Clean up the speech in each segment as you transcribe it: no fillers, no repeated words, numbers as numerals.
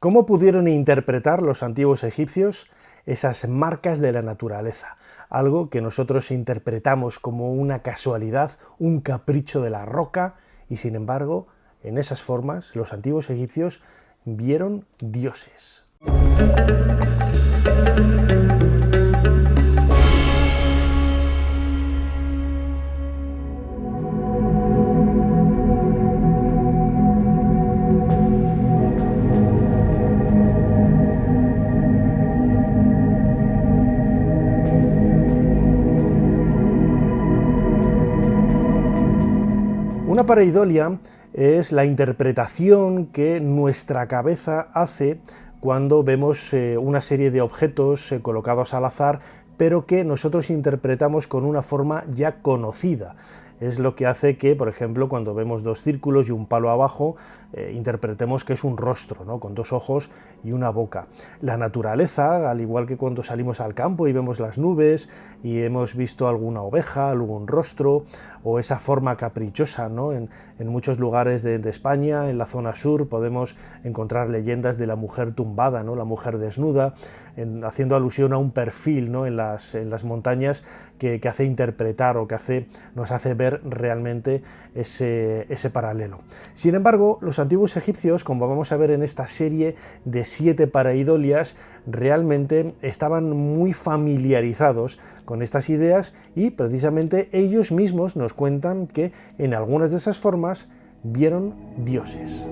¿Cómo pudieron interpretar los antiguos egipcios esas marcas de la naturaleza? Algo que nosotros interpretamos como una casualidad, un capricho de la roca, y sin embargo, en esas formas, los antiguos egipcios vieron dioses. Una pareidolia es la interpretación que nuestra cabeza hace cuando vemos una serie de objetos colocados al azar, pero que nosotros interpretamos con una forma ya conocida. Es lo que hace que, por ejemplo, cuando vemos dos círculos y un palo abajo, interpretemos que es un rostro, ¿no? Con dos ojos y una boca. La naturaleza, al igual que cuando salimos al campo y vemos las nubes y hemos visto alguna oveja, algún rostro, o esa forma caprichosa, ¿no? En muchos lugares de España, en la zona sur, podemos encontrar leyendas de la mujer tumbada, ¿no? La mujer desnuda, haciendo alusión a un perfil, ¿no? en las montañas que hace interpretar o que nos hace ver realmente ese paralelo. Sin embargo, los antiguos egipcios, como vamos a ver en esta serie de 7 pareidolias, realmente estaban muy familiarizados con estas ideas y precisamente ellos mismos nos cuentan que en algunas de esas formas vieron dioses.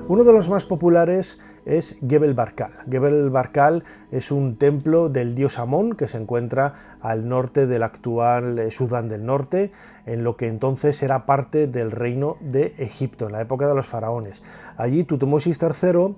Uno de los más populares es Gebel Barkal. Gebel Barkal es un templo del dios Amón que se encuentra al norte del actual Sudán del Norte, en lo que entonces era parte del reino de Egipto, en la época de los faraones. Allí Tutmosis III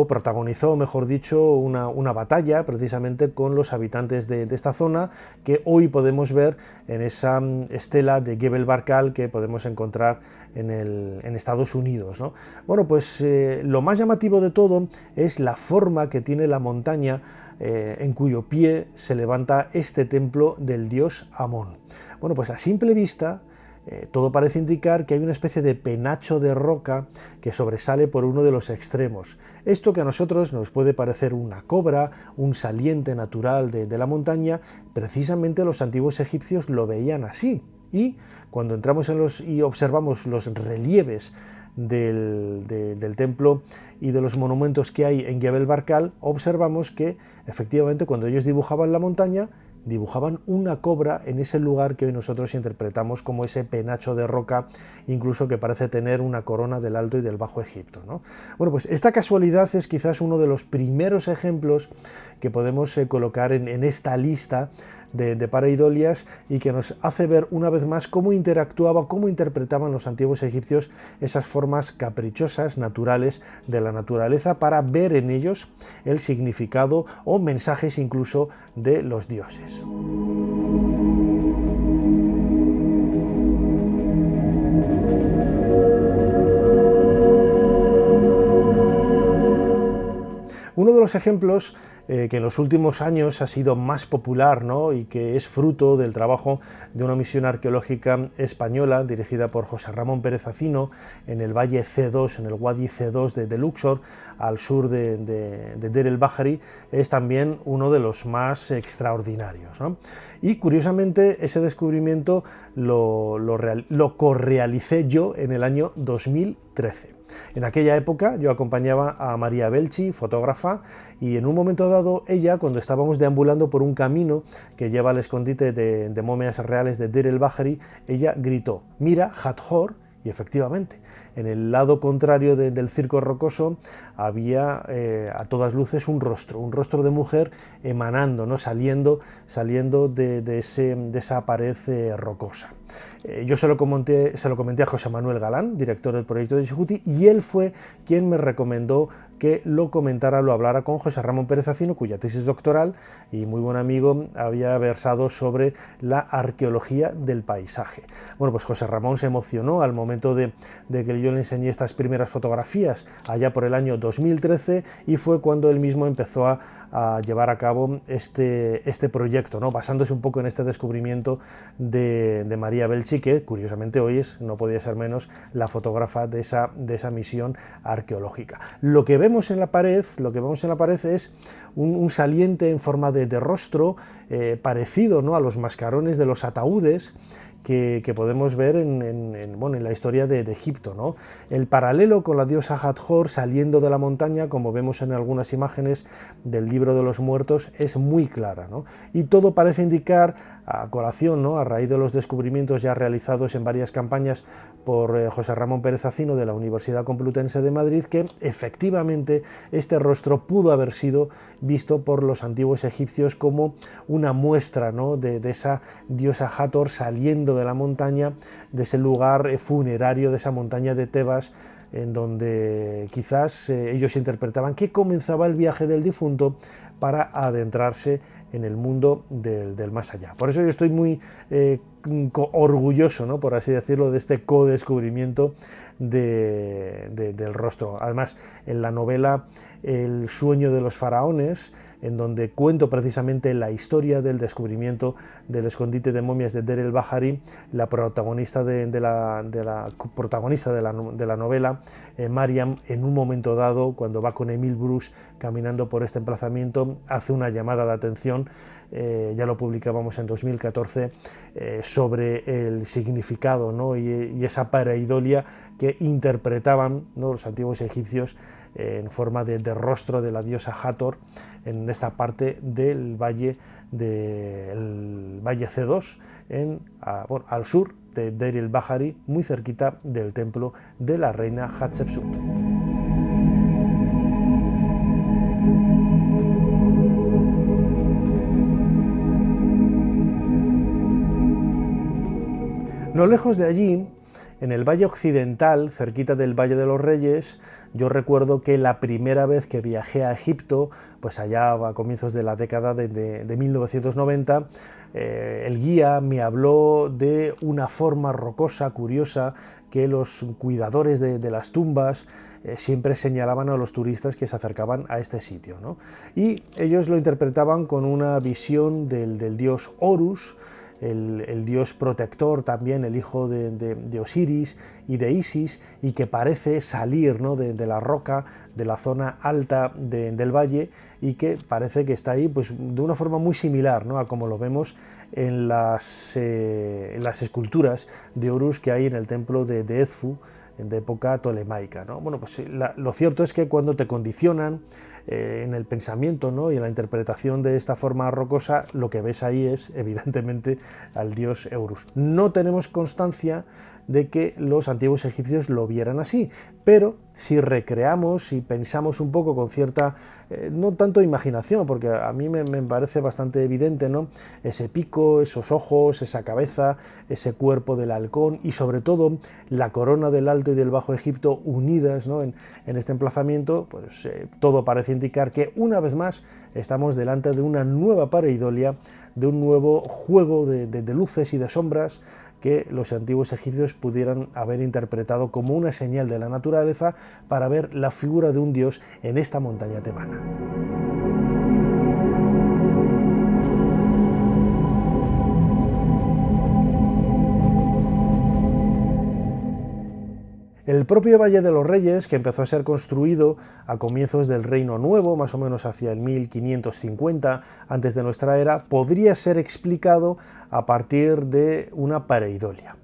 protagonizó, mejor dicho, una batalla precisamente con los habitantes de esta zona, que hoy podemos ver en esa estela de Gebel Barkal que podemos encontrar en Estados Unidos, ¿no? Bueno, pues lo más llamativo de todo es la forma que tiene la montaña en cuyo pie se levanta este templo del dios Amón. Bueno, pues a simple vista todo parece indicar que hay una especie de penacho de roca que sobresale por uno de los extremos. Esto que a nosotros nos puede parecer una cobra, un saliente natural de la montaña, precisamente los antiguos egipcios lo veían así. Y cuando entramos y observamos los relieves del templo y de los monumentos que hay en Gebel Barkal, observamos que efectivamente cuando ellos dibujaban la montaña, dibujaban una cobra en ese lugar que hoy nosotros interpretamos como ese penacho de roca, incluso que parece tener una corona del Alto y del Bajo Egipto, ¿no? Bueno, pues esta casualidad es quizás uno de los primeros ejemplos que podemos colocar en esta lista de pareidolias y que nos hace ver una vez más cómo interpretaban los antiguos egipcios esas formas caprichosas, naturales de la naturaleza, para ver en ellos el significado o mensajes incluso de los dioses. Uno de los ejemplos que en los últimos años ha sido más popular, ¿no? Y que es fruto del trabajo de una misión arqueológica española dirigida por José Ramón Pérez Acino en el Valle C2, en el Wadi C2 de Luxor, al sur de Deir el-Bahari, es también uno de los más extraordinarios, ¿no? Y curiosamente ese descubrimiento lo correalicé yo en el año 2013. En aquella época yo acompañaba a María Belchi, fotógrafa, y en un momento dado ella, cuando estábamos deambulando por un camino que lleva al escondite de momias reales de Deir el-Bahari, ella gritó: "Mira, Hathor", y efectivamente, en el lado contrario del circo rocoso había a todas luces un rostro de mujer emanando, ¿no? saliendo de esa pared rocosa. Yo se lo comenté a José Manuel Galán, director del proyecto de Chejutí, y él fue quien me recomendó que lo hablara con José Ramón Pérez Acino, cuya tesis doctoral y muy buen amigo había versado sobre la arqueología del paisaje. Bueno, pues José Ramón se emocionó al momento de que yo le enseñé estas primeras fotografías allá por el año 2013, y fue cuando él mismo empezó a llevar a cabo este proyecto, ¿no? Basándose un poco en este descubrimiento de María Belchi, que curiosamente hoy no podía ser menos la fotógrafa de esa misión arqueológica. Lo que vemos en la pared es un saliente en forma de rostro, parecido, ¿no?, a los mascarones de los ataúdes que podemos ver en la historia de Egipto, ¿no? El paralelo con la diosa Hathor saliendo de la montaña, como vemos en algunas imágenes del libro de los muertos, es muy clara, ¿no? Y todo parece indicar, a colación, ¿no?, a raíz de los descubrimientos ya realizados en varias campañas por José Ramón Pérez Acino de la Universidad Complutense de Madrid, que efectivamente este rostro pudo haber sido visto por los antiguos egipcios como una muestra, ¿no?, de esa diosa Hathor saliendo de la montaña, de ese lugar funerario, de esa montaña de Tebas, en donde quizás ellos interpretaban que comenzaba el viaje del difunto para adentrarse en el mundo del más allá. Por eso yo estoy muy orgulloso, ¿no?, por así decirlo, de este co-descubrimiento del rostro. Además, en la novela El sueño de los faraones, en donde cuento precisamente la historia del descubrimiento del escondite de momias de Deir el-Bahari, la protagonista de la novela, Mariam, en un momento dado, cuando va con Emile Bruce caminando por este emplazamiento, hace una llamada de atención, ya lo publicábamos en 2014, sobre el significado, ¿no?, y esa pareidolia que interpretaban, ¿no?, los antiguos egipcios en forma de rostro de la diosa Hathor en esta parte del valle C2, al sur de Deir el-Bahari, muy cerquita del templo de la reina Hatshepsut. No lejos de allí, en el Valle Occidental, cerquita del Valle de los Reyes, yo recuerdo que la primera vez que viajé a Egipto, pues allá a comienzos de la década de 1990, el guía me habló de una forma rocosa, curiosa, que los cuidadores de las tumbas siempre señalaban a los turistas que se acercaban a este sitio, ¿no? Y ellos lo interpretaban con una visión del dios Horus, el dios protector también, el hijo de Osiris y de Isis, y que parece salir, ¿no?, de la roca, de la zona alta del valle, y que parece que está ahí, pues, de una forma muy similar, ¿no?, a como lo vemos en las esculturas de Horus que hay en el templo de Edfu, de época tolemaica, ¿no? Bueno, pues lo cierto es que cuando te condicionan en el pensamiento, ¿no?, y en la interpretación de esta forma rocosa, lo que ves ahí es evidentemente al dios Horus. No tenemos constancia de que los antiguos egipcios lo vieran así, pero si recreamos y pensamos un poco con cierta, no tanto imaginación, porque a mí me parece bastante evidente, ¿no?, ese pico, esos ojos, esa cabeza, ese cuerpo del halcón y sobre todo la corona del Alto y del Bajo Egipto unidas, ¿no?, en este emplazamiento, pues todo parece indicar que una vez más estamos delante de una nueva pareidolia, de un nuevo juego de luces y de sombras que los antiguos egipcios pudieran haber interpretado como una señal de la naturaleza para ver la figura de un dios en esta montaña tebana. El propio Valle de los Reyes, que empezó a ser construido a comienzos del Reino Nuevo, más o menos hacia el 1550 antes de nuestra era, podría ser explicado a partir de una pareidolia.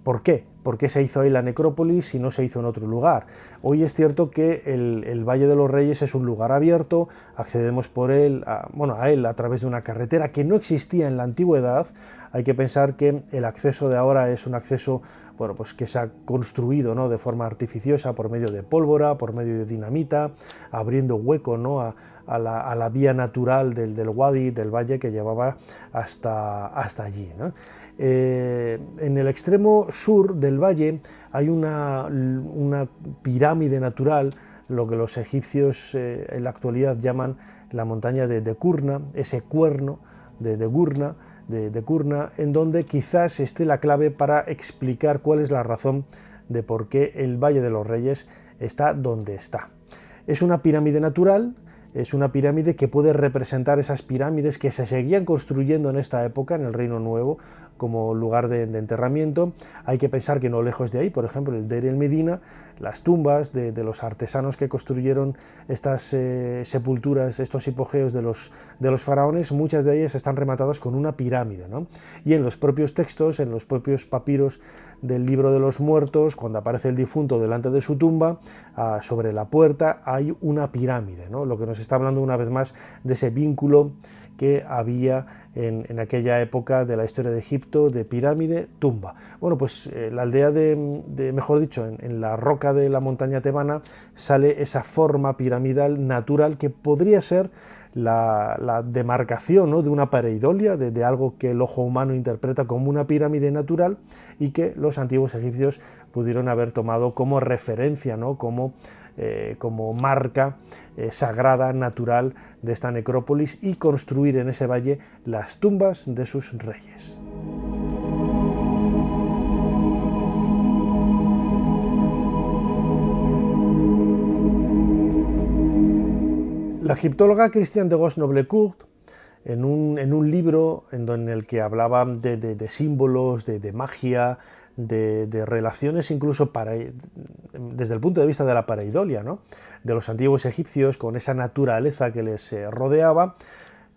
¿Por qué? por qué se hizo ahí la necrópolis si no se hizo en otro lugar. Hoy es cierto que el Valle de los Reyes es un lugar abierto, accedemos por él, a él a través de una carretera que no existía en la antigüedad. Hay que pensar que el acceso de ahora es un acceso pues que se ha construido, ¿no?, de forma artificiosa por medio de pólvora, por medio de dinamita, abriendo hueco, ¿no?, a la vía natural del wadi, del valle que llevaba hasta allí, ¿no? En el extremo sur del valle hay una pirámide natural, lo que los egipcios en la actualidad llaman la montaña de Kurna, ese cuerno de Kurna, en donde quizás esté la clave para explicar cuál es la razón de por qué el Valle de los Reyes está donde está. Es una pirámide natural. Es una pirámide que puede representar esas pirámides que se seguían construyendo en esta época en el Reino Nuevo como lugar de enterramiento. Hay que pensar que no lejos de ahí, por ejemplo, el Deir el Medina, las tumbas de los artesanos que construyeron estas sepulturas, estos hipogeos de los faraones, muchas de ellas están rematadas con una pirámide, ¿no? Y en los propios textos, en los propios papiros del Libro de los Muertos, cuando aparece el difunto delante de su tumba, sobre la puerta hay una pirámide, ¿no? Lo que nos está hablando una vez más de ese vínculo que había en aquella época de la historia de Egipto, de pirámide, tumba. Bueno, pues la aldea mejor dicho, en la roca de la montaña tebana sale esa forma piramidal natural que podría ser la demarcación, ¿no?, de una pareidolia, de algo que el ojo humano interpreta como una pirámide natural y que los antiguos egipcios pudieron haber tomado como referencia, ¿no?, como marca sagrada, natural de esta necrópolis, y construir en ese valle las tumbas de sus reyes. La egiptóloga Christiane de Gosse-Noblecourt, en un libro en el que hablaba de símbolos, de magia, de relaciones incluso desde el punto de vista de la pareidolia, ¿no?, de los antiguos egipcios con esa naturaleza que les rodeaba,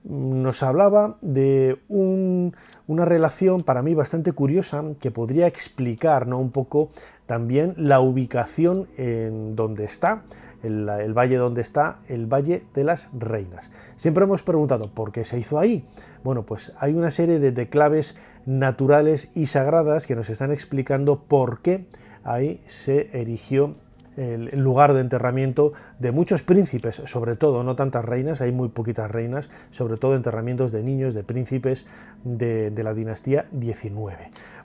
nos hablaba de una relación para mí bastante curiosa que podría explicar, ¿no?, un poco también la ubicación en donde está el valle, donde está el Valle de las Reinas. Siempre hemos preguntado ¿por qué se hizo ahí? Bueno, pues hay una serie de claves naturales y sagradas que nos están explicando por qué ahí se erigió el lugar de enterramiento de muchos príncipes, sobre todo, no tantas reinas, hay muy poquitas reinas, sobre todo enterramientos de niños, de príncipes de la dinastía XIX.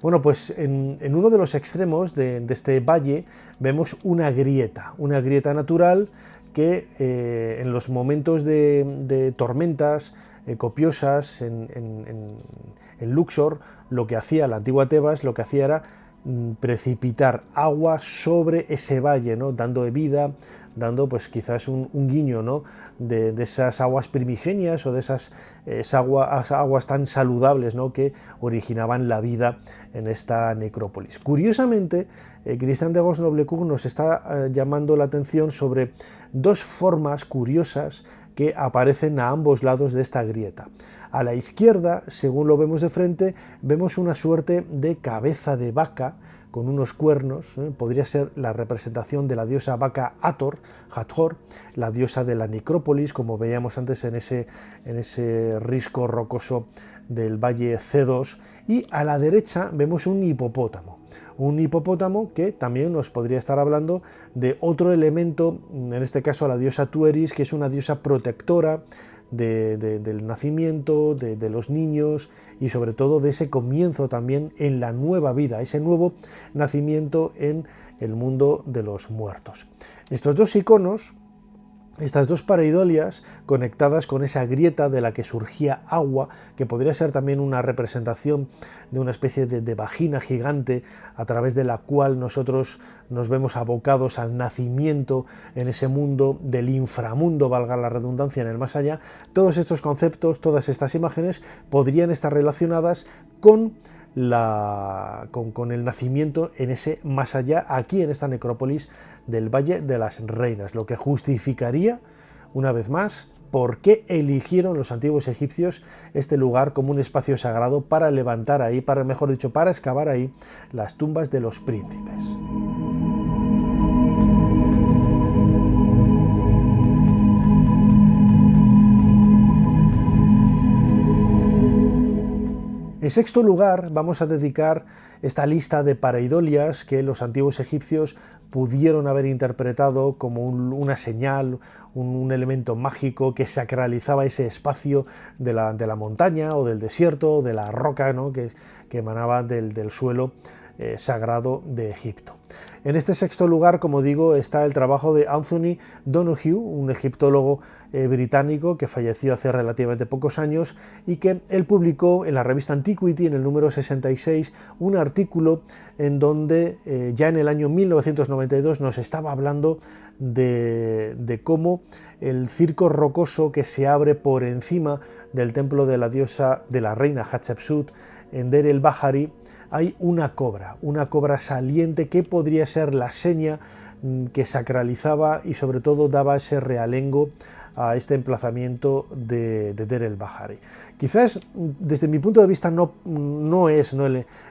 Bueno, pues en uno de los extremos de este valle vemos una grieta natural que en los momentos de tormentas copiosas en Luxor, lo que hacía la antigua Tebas, lo que hacía era precipitar agua sobre ese valle, ¿no?, dando vida, dando pues quizás un guiño, ¿no?, de esas aguas primigenias o de esas aguas tan saludables, ¿no?, que originaban la vida en esta necrópolis. Curiosamente, Christiane de Gosse-Noblecourt nos está llamando la atención sobre dos formas curiosas que aparecen a ambos lados de esta grieta. A la izquierda, según lo vemos de frente, vemos una suerte de cabeza de vaca con unos cuernos, podría ser la representación de la diosa vaca Hathor, la diosa de la necrópolis, como veíamos antes en ese risco rocoso del valle C2, y a la derecha vemos un hipopótamo que también nos podría estar hablando de otro elemento, en este caso a la diosa Tueris, que es una diosa protectora del nacimiento, de los niños y sobre todo de ese comienzo también en la nueva vida, ese nuevo nacimiento en el mundo de los muertos. Estos dos iconos, estas dos pareidolias conectadas con esa grieta de la que surgía agua, que podría ser también una representación de una especie de vagina gigante a través de la cual nosotros nos vemos abocados al nacimiento en ese mundo del inframundo, valga la redundancia, en el más allá. Todos estos conceptos, todas estas imágenes podrían estar relacionadas con el nacimiento en ese más allá, aquí en esta necrópolis del Valle de las Reinas, lo que justificaría una vez más por qué eligieron los antiguos egipcios este lugar como un espacio sagrado para levantar ahí, mejor dicho, para excavar ahí las tumbas de los príncipes. En sexto lugar, vamos a dedicar esta lista de pareidolias que los antiguos egipcios pudieron haber interpretado como una señal, un elemento mágico que sacralizaba ese espacio de la montaña o del desierto o de la roca, ¿no?, que emanaba del suelo sagrado de Egipto. En este sexto lugar, como digo, está el trabajo de Anthony Donoghue, un egiptólogo británico que falleció hace relativamente pocos años y que él publicó en la revista Antiquity, en el número 66, un artículo en donde ya en el año 1992 nos estaba hablando de cómo el circo rocoso que se abre por encima del templo de la diosa, de la reina Hatshepsut, en Der el-Bahari, hay una cobra saliente que podría ser la seña que sacralizaba y sobre todo daba ese realengo a este emplazamiento de Der el-Bahari. Quizás desde mi punto de vista no es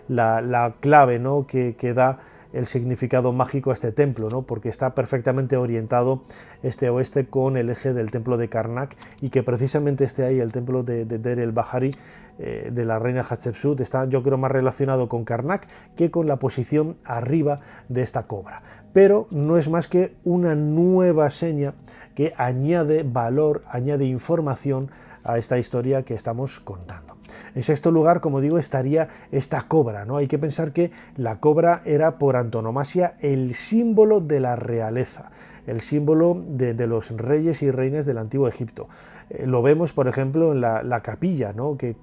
la clave, ¿no?, que da el significado mágico a este templo, ¿no?, porque está perfectamente orientado este-oeste con el eje del templo de Karnak, y que precisamente esté ahí el templo de Der el-Bahari de la reina Hatshepsut está, yo creo, más relacionado con Karnak que con la posición arriba de esta cobra. Pero no es más que una nueva seña que añade valor, añade información a esta historia que estamos contando. En sexto lugar, como digo, estaría esta cobra, ¿no? Hay que pensar que la cobra era por antonomasia el símbolo de la realeza, el símbolo de los reyes y reinas del antiguo Egipto. Lo vemos, por ejemplo, en la capilla, ¿no?, que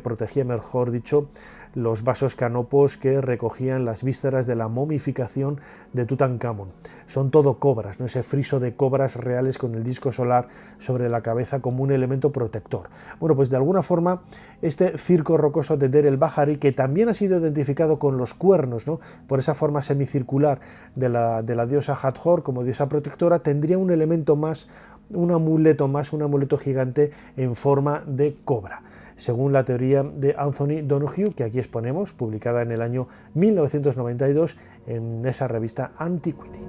protegía, mejor dicho, los vasos canopos que recogían las vísceras de la momificación de Tutankamón. Son todo cobras, ¿no?, ese friso de cobras reales con el disco solar sobre la cabeza como un elemento protector. Bueno, pues de alguna forma este circo rocoso de Der el-Bahari, que también ha sido identificado con los cuernos, ¿no?, por esa forma semicircular de la diosa Hathor como diosa protectora, tendría un elemento más, un amuleto gigante en forma de cobra, según la teoría de Anthony Donoghue, que aquí exponemos, publicada en el año 1992 en esa revista Antiquity.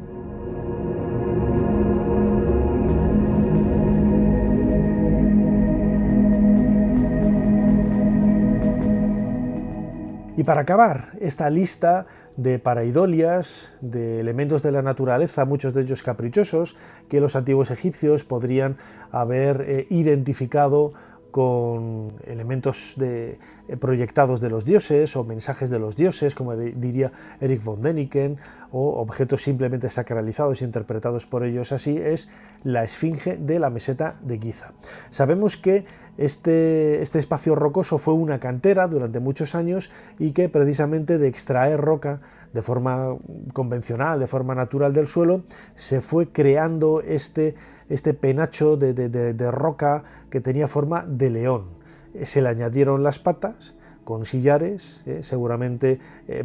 Y para acabar esta lista de pareidolias, de elementos de la naturaleza, muchos de ellos caprichosos, que los antiguos egipcios podrían haber identificado con elementos proyectados de los dioses o mensajes de los dioses, como diría Eric von Däniken, o objetos simplemente sacralizados e interpretados por ellos así, es la esfinge de la meseta de Giza. Sabemos que este espacio rocoso fue una cantera durante muchos años y que precisamente de extraer roca de forma convencional, de forma natural del suelo, se fue creando este penacho de roca que tenía forma de león. Se le añadieron las patas con sillares, seguramente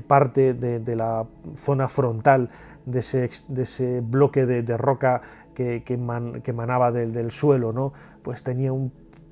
parte de la zona frontal de ese bloque de roca que emanaba del suelo, ¿no?, pues tenía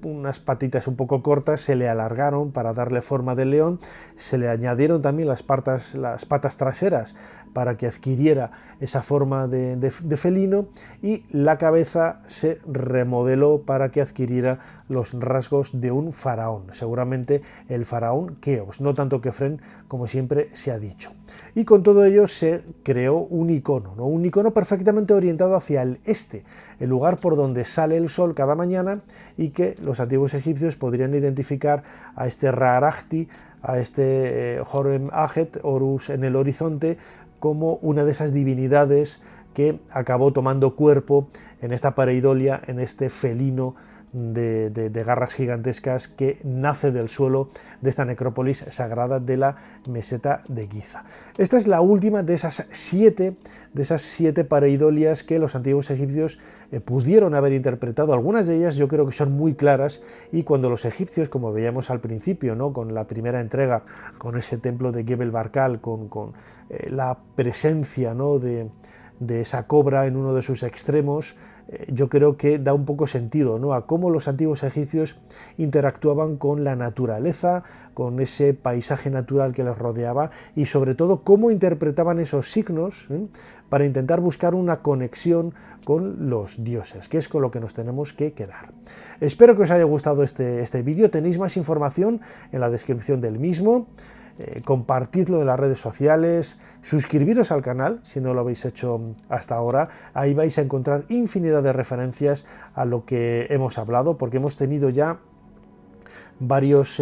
unas patitas un poco cortas, se le alargaron para darle forma de león, se le añadieron también las patas traseras para que adquiriera esa forma de felino, y la cabeza se remodeló para que adquiriera los rasgos de un faraón, seguramente el faraón Keops, no tanto Kefren como siempre se ha dicho. Y con todo ello se creó un icono, ¿no?, un icono perfectamente orientado hacia el este, el lugar por donde sale el sol cada mañana, y que los antiguos egipcios podrían identificar a este Ra-Arachti, a este Horem Ajet, Horus en el horizonte, como una de esas divinidades que acabó tomando cuerpo en esta pareidolia, en este felino de garras gigantescas que nace del suelo de esta necrópolis sagrada de la meseta de Giza. Esta es la última de esas siete pareidolias que los antiguos egipcios pudieron haber interpretado. Algunas de ellas yo creo que son muy claras, y cuando los egipcios, como veíamos al principio, ¿no?, con la primera entrega, con ese templo de Gebel Barkal, con la presencia, ¿no?, de esa cobra en uno de sus extremos, yo creo que da un poco sentido, ¿no?, a cómo los antiguos egipcios interactuaban con la naturaleza, con ese paisaje natural que les rodeaba y sobre todo cómo interpretaban esos signos para intentar buscar una conexión con los dioses, que es con lo que nos tenemos que quedar. Espero que os haya gustado este vídeo. Tenéis más información en la descripción del mismo. Compartidlo en las redes sociales, suscribiros al canal si no lo habéis hecho hasta ahora. Ahí vais a encontrar infinidad de referencias a lo que hemos hablado, porque hemos tenido ya varios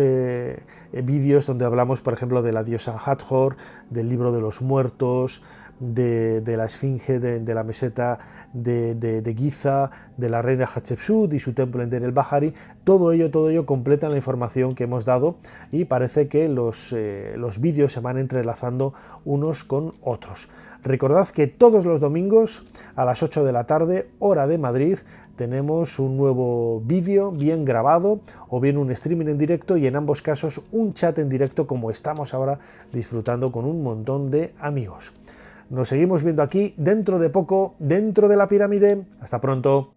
vídeos donde hablamos, por ejemplo, de la diosa Hathor, del libro de los muertos, de la esfinge de la meseta de Giza, de la reina Hatshepsut y su templo en Deir el-Bahari. Todo ello completa la información que hemos dado y parece que los vídeos se van entrelazando unos con otros. Recordad que todos los domingos a las 8 de la tarde, hora de Madrid, tenemos un nuevo vídeo bien grabado o bien un streaming en directo, y en ambos casos un chat en directo como estamos ahora disfrutando con un montón de amigos. Nos seguimos viendo aquí dentro de poco, dentro de la pirámide. Hasta pronto.